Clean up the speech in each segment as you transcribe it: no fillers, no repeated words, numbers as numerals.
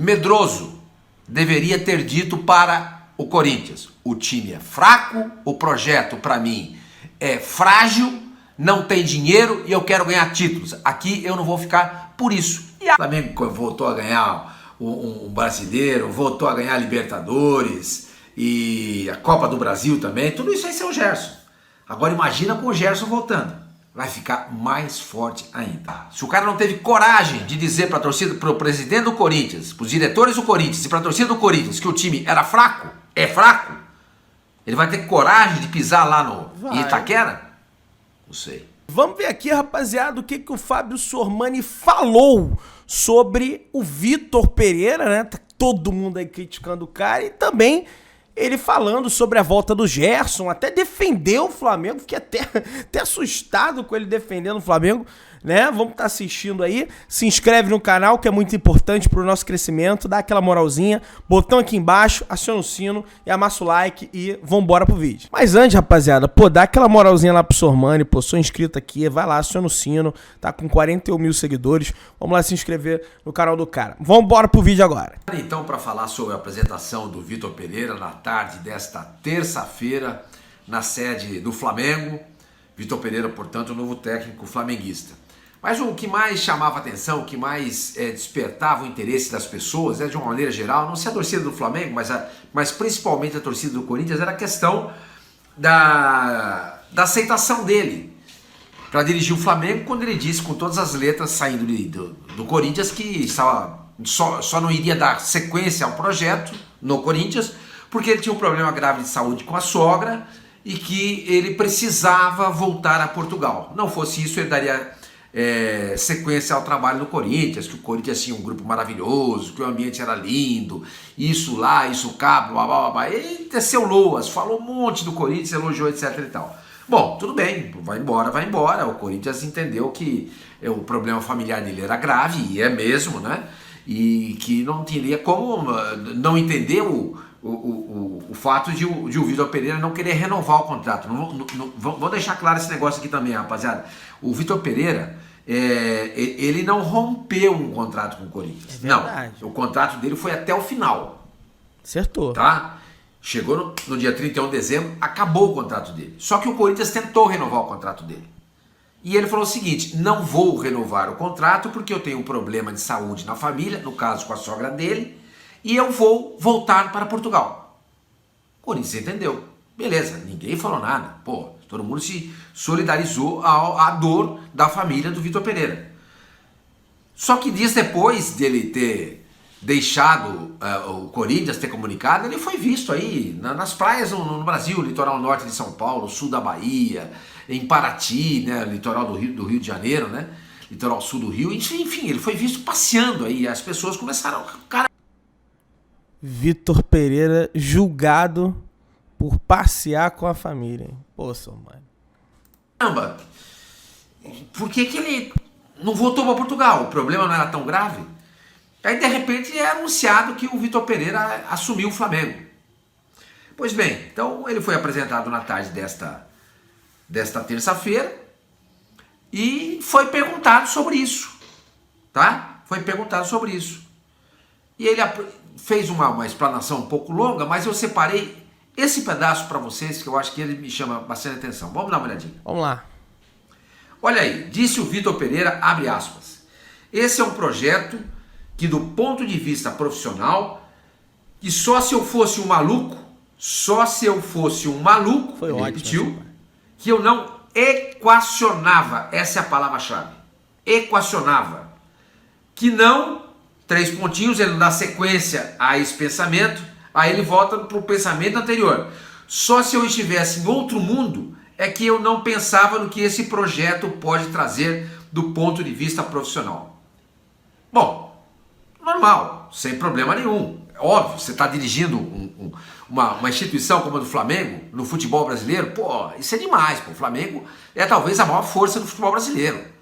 medroso deveria ter dito para o Corinthians: o time é fraco, o projeto para mim é frágil, não tem dinheiro e eu quero ganhar títulos. Aqui eu não vou ficar por isso. E o Flamengo voltou a ganhar um brasileiro, voltou a ganhar a Libertadores e a Copa do Brasil também. Tudo isso aí é o Gerson. Agora imagina com o Gerson voltando. Vai ficar mais forte ainda. Se o cara não teve coragem de dizer para a torcida, para o presidente do Corinthians, para os diretores do Corinthians e para a torcida do Corinthians que o time era fraco, é fraco, ele vai ter coragem de pisar lá no Itaquera? Não sei. Vamos ver aqui, rapaziada, o que o Fábio Sormani falou sobre o Vitor Pereira, né? Tá todo mundo aí criticando o cara e também ele falando sobre a volta do Gerson, até defendeu o Flamengo, fiquei até assustado com ele defendendo o Flamengo, né? Vamos estar assistindo aí, se inscreve no canal que é muito importante pro nosso crescimento, dá aquela moralzinha, botão aqui embaixo, aciona o sino e amassa o like e vambora pro vídeo. Mas antes, rapaziada, pô, dá aquela moralzinha lá pro Sormani, pô, sou inscrito aqui, vai lá, aciona o sino, tá com 41 mil seguidores, vamos lá se inscrever no canal do cara. Vambora pro vídeo agora. Então, para falar sobre a apresentação do Vitor Pereira na tarde desta terça-feira, na sede do Flamengo, Vitor Pereira, portanto, o novo técnico flamenguista. Mas o que mais chamava atenção, o que mais despertava o interesse das pessoas, de uma maneira geral, não sei a torcida do Flamengo, mas principalmente a torcida do Corinthians, era a questão da aceitação dele para dirigir o Flamengo, quando ele disse com todas as letras saindo do Corinthians que só não iria dar sequência ao projeto no Corinthians, porque ele tinha um problema grave de saúde com a sogra e que ele precisava voltar a Portugal. Não fosse isso, ele daria sequência ao trabalho no Corinthians, que o Corinthians tinha um grupo maravilhoso, que o ambiente era lindo, isso lá, isso cá, blá, blá, blá. Ele teceu loas, falou um monte do Corinthians, elogiou, etc e tal. Bom, tudo bem, vai embora. O Corinthians entendeu que o problema familiar dele era grave, e é mesmo, né? E que não teria como não entender o fato de o Vitor Pereira não querer renovar o contrato. Vou deixar claro esse negócio aqui também, rapaziada. O Vitor Pereira, ele não rompeu um contrato com o Corinthians. Não, o contrato dele foi até o final. Acertou. Tá? Chegou no dia 31 de dezembro, acabou o contrato dele. Só que o Corinthians tentou renovar o contrato dele. E ele falou o seguinte: não vou renovar o contrato porque eu tenho um problema de saúde na família, no caso com a sogra dele, e eu vou voltar para Portugal. O Corinthians entendeu. Beleza, ninguém falou nada. Pô, todo mundo se solidarizou à dor da família do Vitor Pereira. Só que dias depois dele ter deixado o Corinthians, ter comunicado, ele foi visto aí nas praias no Brasil, litoral norte de São Paulo, sul da Bahia, em Paraty, né, litoral do Rio de Janeiro, né, litoral sul do Rio, enfim, ele foi visto passeando aí, as pessoas começaram, cara... Vitor Pereira julgado por passear com a família, hein? Pô, Sormani. Caramba, por que ele não voltou para Portugal? O problema não era tão grave? Aí, de repente, é anunciado que o Vitor Pereira assumiu o Flamengo. Pois bem, então ele foi apresentado na tarde desta terça-feira e foi perguntado sobre isso, tá? Foi perguntado sobre isso. E ele fez uma explanação um pouco longa, mas eu separei esse pedaço para vocês, que eu acho que ele me chama bastante atenção. Vamos dar uma olhadinha. Vamos lá. Olha aí, disse o Vitor Pereira, abre aspas: esse é um projeto que, do ponto de vista profissional, que só se eu fosse um maluco, foi ele ótimo, repetiu, que eu não equacionava, essa é a palavra-chave, equacionava, que não, 3 pontinhos, ele não dá sequência a esse pensamento, aí ele volta para o pensamento anterior. Só se eu estivesse em outro mundo é que eu não pensava no que esse projeto pode trazer do ponto de vista profissional. Bom, normal, sem problema nenhum. Óbvio, você está dirigindo uma instituição como a do Flamengo, no futebol brasileiro, pô, isso é demais. Pô. O Flamengo é talvez a maior força do futebol brasileiro.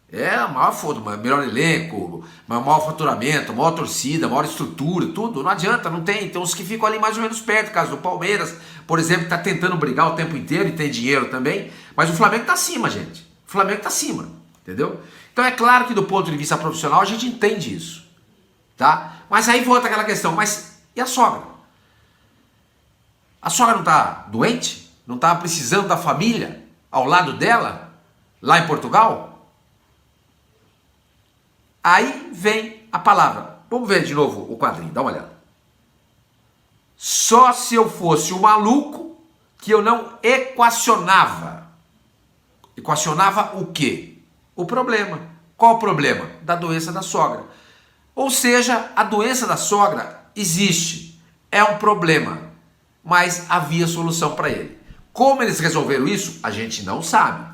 É a maior força, o melhor elenco, maior faturamento, maior torcida, maior estrutura, tudo. Não adianta, não tem. Tem uns que ficam ali mais ou menos perto, caso do Palmeiras, por exemplo, que está tentando brigar o tempo inteiro e tem dinheiro também. Mas o Flamengo está acima, gente. O Flamengo está acima, entendeu? Então é claro que do ponto de vista profissional a gente entende isso, tá? Mas aí volta aquela questão, mas e a sogra? A sogra não está doente? Não está precisando da família ao lado dela, lá em Portugal? Aí vem a palavra. Vamos ver de novo o quadrinho, dá uma olhada. Só se eu fosse um maluco que eu não equacionava. Equacionava o quê? O problema. Qual o problema? Da doença da sogra. Ou seja, a doença da sogra existe, é um problema, mas havia solução para ele. Como eles resolveram isso, a gente não sabe,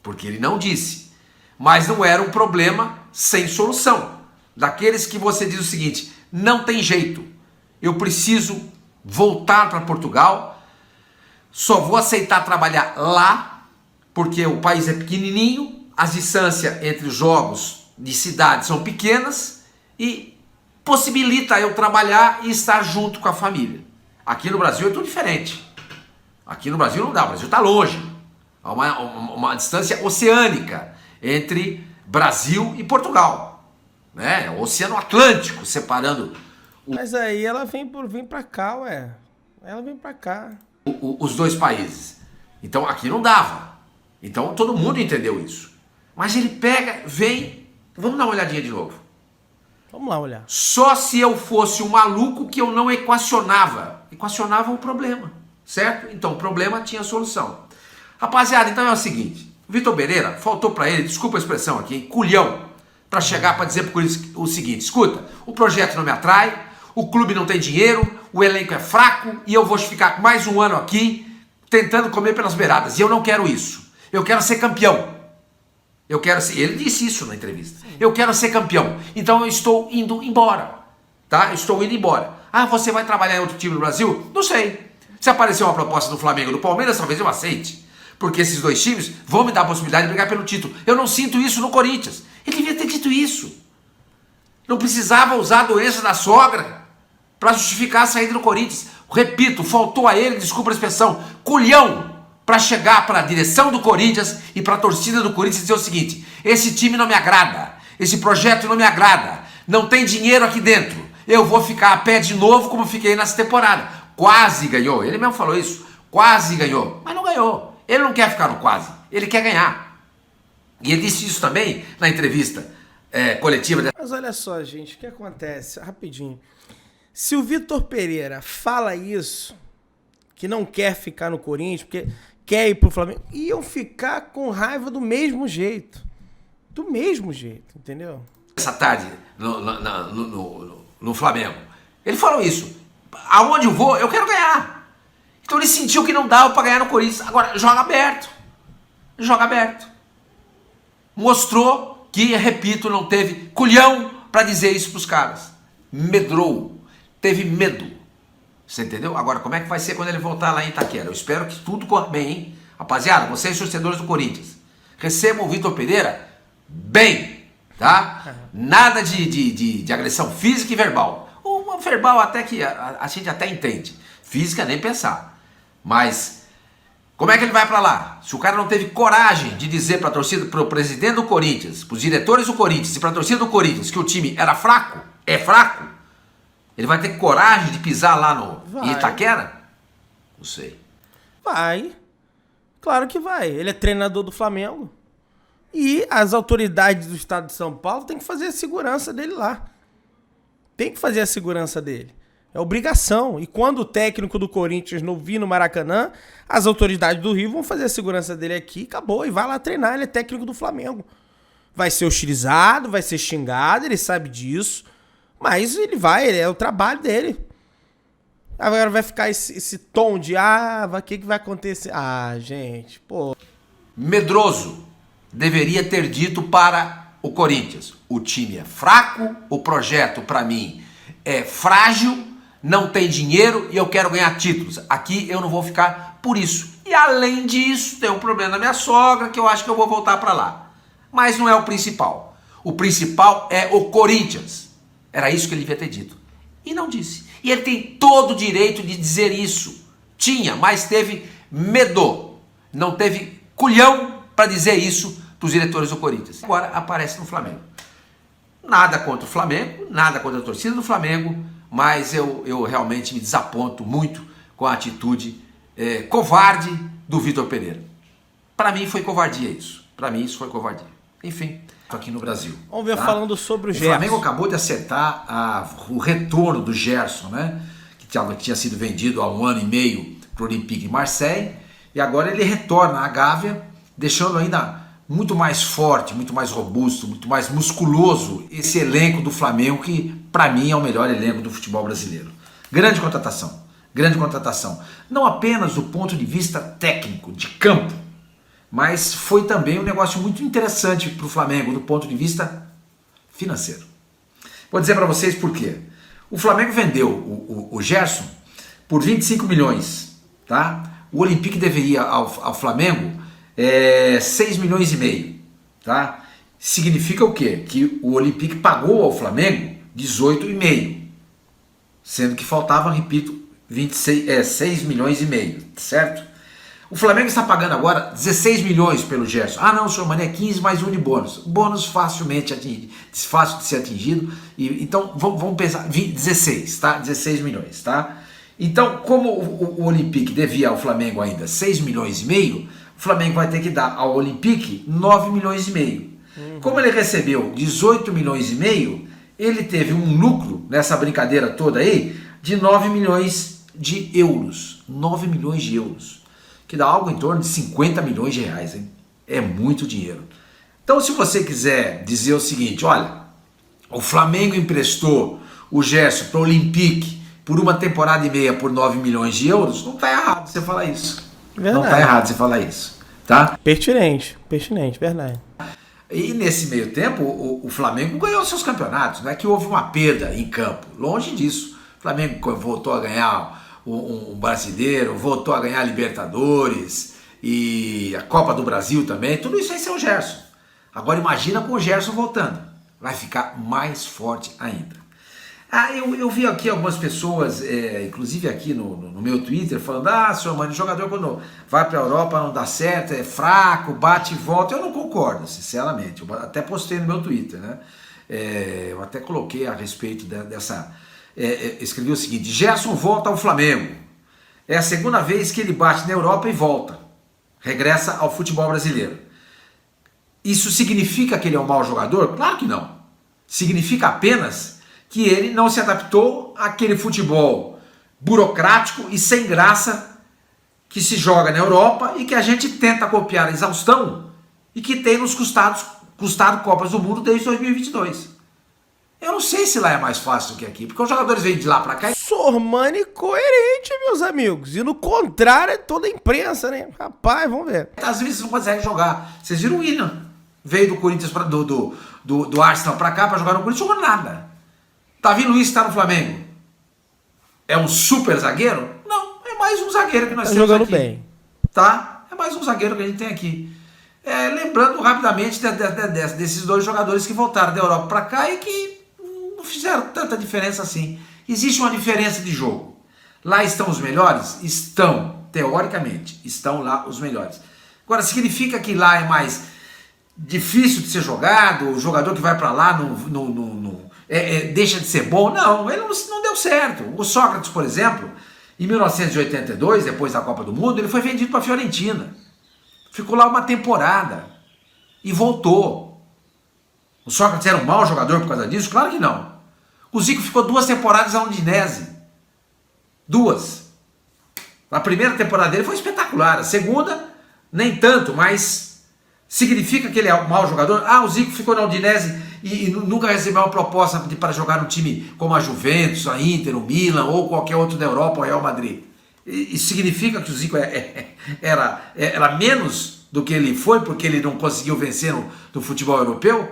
porque ele não disse. Mas não era um problema sem solução. Daqueles que você diz o seguinte, não tem jeito, eu preciso voltar para Portugal, só vou aceitar trabalhar lá, porque o país é pequenininho, as distâncias entre os jogos de cidade são pequenas e possibilita eu trabalhar e estar junto com a família. Aqui no Brasil é tudo diferente. Aqui no Brasil não dá, o Brasil está longe. Há uma distância oceânica entre Brasil e Portugal. Né? O Oceano Atlântico separando. Mas aí ela vem pra cá, ué. Ela vem pra cá. Os dois países. Então aqui não dava. Então todo mundo entendeu isso. Mas ele pega, vem. Vamos dar uma olhadinha de novo. Vamos lá olhar. Só se eu fosse um maluco que eu não equacionava. Equacionava o problema, certo? Então o problema tinha solução. Rapaziada, então é o seguinte. O Vitor Pereira, faltou para ele, desculpa a expressão aqui, culhão, para chegar para dizer por isso o seguinte. Escuta, o projeto não me atrai, o clube não tem dinheiro, o elenco é fraco e eu vou ficar mais um ano aqui tentando comer pelas beiradas. E eu não quero isso. Eu quero ser campeão. Eu quero ser, ele disse isso na entrevista. Eu quero ser campeão. Então eu estou indo embora. Tá? Eu estou indo embora. Ah, você vai trabalhar em outro time no Brasil? Não sei. Se aparecer uma proposta do Flamengo ou do Palmeiras, talvez eu aceite. Porque esses dois times vão me dar a possibilidade de brigar pelo título. Eu não sinto isso no Corinthians. Ele devia ter dito isso. Não precisava usar a doença da sogra para justificar a saída do Corinthians. Repito, faltou a ele, desculpa a expressão, culhão, para chegar para a direção do Corinthians e para a torcida do Corinthians e dizer o seguinte: esse time não me agrada, esse projeto não me agrada, não tem dinheiro aqui dentro, eu vou ficar a pé de novo como fiquei nessa temporada. Quase ganhou, ele mesmo falou isso, quase ganhou, mas não ganhou. Ele não quer ficar no quase, ele quer ganhar. E ele disse isso também na entrevista coletiva. Mas olha só, gente, o que acontece? Rapidinho. Se o Vitor Pereira fala isso, que não quer ficar no Corinthians, porque quer ir pro Flamengo, iam ficar com raiva do mesmo jeito. Do mesmo jeito, entendeu? Essa tarde no Flamengo, ele falou isso. Aonde eu vou, eu quero ganhar. Então ele sentiu que não dava para ganhar no Corinthians. Agora, joga aberto. Joga aberto. Mostrou que, repito, não teve culhão para dizer isso pros caras. Medrou. Teve medo. Você entendeu? Agora, como é que vai ser quando ele voltar lá em Itaquera? Eu espero que tudo corra bem, hein? Rapaziada, vocês torcedores do Corinthians, recebam o Vitor Pereira bem, tá? Nada de agressão física e verbal. Uma verbal até que a gente até entende. Física nem pensar. Mas como é que ele vai pra lá? Se o cara não teve coragem de dizer pra torcida, pro presidente do Corinthians, pros diretores do Corinthians e pra torcida do Corinthians que o time era fraco, é fraco, ele vai ter coragem de pisar lá em Itaquera? Não sei. Vai. Claro que vai. Ele é treinador do Flamengo. E as autoridades do estado de São Paulo têm que fazer a segurança dele lá. Tem que fazer a segurança dele. É obrigação. E quando o técnico do Corinthians não vir no Maracanã, as autoridades do Rio vão fazer a segurança dele aqui, acabou. E vai lá treinar. Ele é técnico do Flamengo. Vai ser hostilizado, vai ser xingado, ele sabe disso. Mas ele é o trabalho dele. Agora vai ficar esse tom de, o que vai acontecer? Gente, pô. Medroso deveria ter dito para o Corinthians: o time é fraco, o projeto para mim é frágil, não tem dinheiro e eu quero ganhar títulos. Aqui eu não vou ficar por isso. E além disso, tem um problema da minha sogra que eu acho que eu vou voltar para lá. Mas não é o principal. O principal é o Corinthians. Era isso que ele devia ter dito. E não disse. E ele tem todo o direito de dizer isso. Tinha, mas teve medo. Não teve culhão para dizer isso para os diretores do Corinthians. Agora aparece no Flamengo. Nada contra o Flamengo, nada contra a torcida do Flamengo, mas eu realmente me desaponto muito com a atitude covarde do Vitor Pereira. Para mim foi covardia isso. Para mim isso foi covardia. Enfim, aqui no Brasil. Vamos ver, tá? Falando sobre o Gerson. O Flamengo acabou de acertar o retorno do Gerson, né? Que tinha sido vendido há 1 ano e meio para o Olympique de Marseille. E agora ele retorna à Gávea, deixando ainda muito mais forte, muito mais robusto, muito mais musculoso esse elenco do Flamengo, que para mim é o melhor elenco do futebol brasileiro. Grande contratação, grande contratação. Não apenas do ponto de vista técnico, de campo, mas foi também um negócio muito interessante para o Flamengo do ponto de vista financeiro. Vou dizer para vocês por quê. O Flamengo vendeu o Gerson por 25 milhões, tá? O Olympique deveria ao Flamengo 6 milhões e meio, tá? Significa o quê? Que o Olympique pagou ao Flamengo 18,5, sendo que faltavam, repito, 6 milhões e meio, certo? O Flamengo está pagando agora 16 milhões pelo Gerson. Ah não, senhor Mané, 15 mais 1 de bônus. Bônus facilmente fácil de ser atingido. Então vamos pensar, 16, tá? 16 milhões, tá? Então, como o Olympique devia ao Flamengo ainda 6 milhões e meio, o Flamengo vai ter que dar ao Olympique 9 milhões e meio. Como ele recebeu 18 milhões e meio, ele teve um lucro nessa brincadeira toda aí de 9 milhões de euros. 9 milhões de euros. Que dá algo em torno de 50 milhões de reais, hein? É muito dinheiro. Então, se você quiser dizer o seguinte, olha, o Flamengo emprestou o Gerson para o Olympique por 1 temporada e meia por 9 milhões de euros, não está errado você falar isso. Verdade. Não está errado você falar isso, tá? Pertinente, verdade. E nesse meio tempo, o Flamengo ganhou seus campeonatos, não é que houve uma perda em campo, longe disso. O Flamengo voltou a ganhar um brasileiro, voltou a ganhar a Libertadores e a Copa do Brasil também, tudo isso aí é o Gerson. Agora imagina com o Gerson voltando, vai ficar mais forte ainda. Eu vi aqui algumas pessoas, inclusive aqui no meu Twitter, falando, senhor Mano, o jogador quando vai para a Europa não dá certo, é fraco, bate e volta. Eu não concordo, sinceramente, eu até postei no meu Twitter, né? Eu até coloquei a respeito dessa... escrevi o seguinte, Gerson volta ao Flamengo, é a segunda vez que ele bate na Europa e volta, regressa ao futebol brasileiro. Isso significa que ele é um mau jogador? Claro que não, significa apenas que ele não se adaptou àquele futebol burocrático e sem graça que se joga na Europa e que a gente tenta copiar a exaustão e que tem nos custado Copas do Mundo desde 2022. Eu não sei se lá é mais fácil do que aqui, porque os jogadores vêm de lá pra cá. Sormani coerente, meus amigos. E no contrário é toda a imprensa, né? Rapaz, vamos ver. Às vezes não consegue jogar. Vocês viram o William? Veio do Corinthians, do Arsenal pra cá pra jogar no Corinthians, jogou nada. Davi Luiz tá no Flamengo. É um super zagueiro? Não, é mais um zagueiro que nós temos jogando aqui. Bem. Tá? É mais um zagueiro que a gente tem aqui. Lembrando rapidamente desses dois jogadores que voltaram da Europa pra cá e que não fizeram tanta diferença assim. Existe uma diferença de jogo. Lá estão os melhores? Estão, teoricamente, estão lá os melhores. Agora, significa que lá é mais difícil de ser jogado, o jogador que vai para lá deixa de ser bom? Não, ele não deu certo. O Sócrates, por exemplo, em 1982, depois da Copa do Mundo, ele foi vendido para a Fiorentina. Ficou lá 1 temporada e voltou. O Sócrates era um mau jogador por causa disso? Claro que não. O Zico ficou 2 temporadas na Udinese. 2. A primeira temporada dele foi espetacular. A segunda, nem tanto, mas significa que ele é um mau jogador? O Zico ficou na Udinese e nunca recebeu uma proposta para jogar no time como a Juventus, a Inter, o Milan ou qualquer outro da Europa, o Real Madrid. Isso significa que o Zico era menos do que ele foi porque ele não conseguiu vencer no futebol europeu?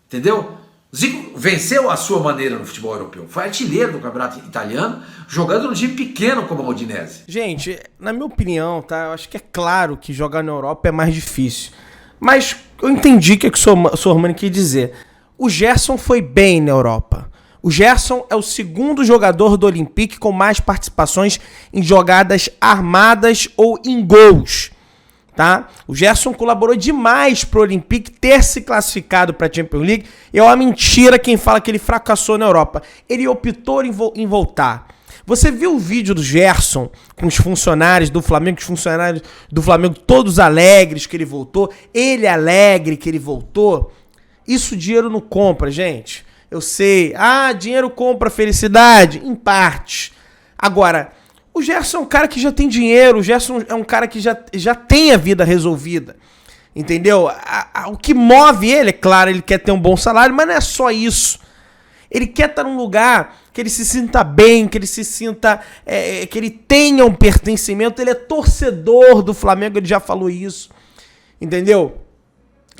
Entendeu? O Zico venceu a sua maneira no futebol europeu. Foi artilheiro do campeonato italiano, jogando num time pequeno como a Udinese. Gente, na minha opinião, tá? Eu acho que é claro que jogar na Europa é mais difícil. Mas eu entendi o que o Sormani quis dizer. O Gerson foi bem na Europa. O Gerson é o segundo jogador do Olympique com mais participações em jogadas armadas ou em gols. Tá? tá? O Gerson colaborou demais pro Olympique ter se classificado para a Champions League. É uma mentira quem fala que ele fracassou na Europa. Ele optou em voltar. Você viu o vídeo do Gerson com os funcionários do Flamengo, todos alegres que ele voltou, ele alegre que ele voltou? Isso dinheiro não compra, gente. Eu sei. Dinheiro compra felicidade? Em parte. Agora, o Gerson é um cara que já tem dinheiro, o Gerson é um cara que já tem a vida resolvida. Entendeu? O que move ele, é claro, ele quer ter um bom salário, mas não é só isso. Ele quer estar num lugar que ele se sinta bem, que ele se sinta, que ele tenha um pertencimento. Ele é torcedor do Flamengo, ele já falou isso. Entendeu?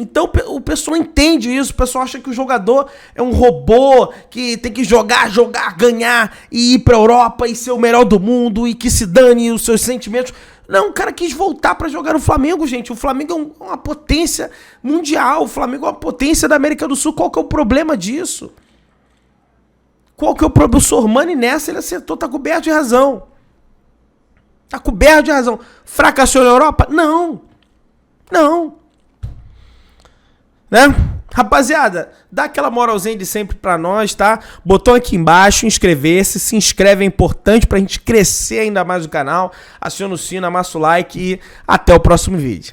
Então o pessoal entende isso, o pessoal acha que o jogador é um robô, que tem que jogar, ganhar e ir pra Europa e ser o melhor do mundo e que se dane os seus sentimentos. Não, o cara quis voltar pra jogar no Flamengo, gente. O Flamengo é uma potência mundial, o Flamengo é uma potência da América do Sul. Qual que é o problema disso? Qual que é o problema? O Sormani nessa, ele acertou, tá coberto de razão. Tá coberto de razão. Fracassou na Europa? Não. Né? Rapaziada, dá aquela moralzinha de sempre pra nós, tá? Botão aqui embaixo, inscrever-se, se inscreve, é importante pra gente crescer ainda mais o canal. Aciona o sino, amassa o like e até o próximo vídeo.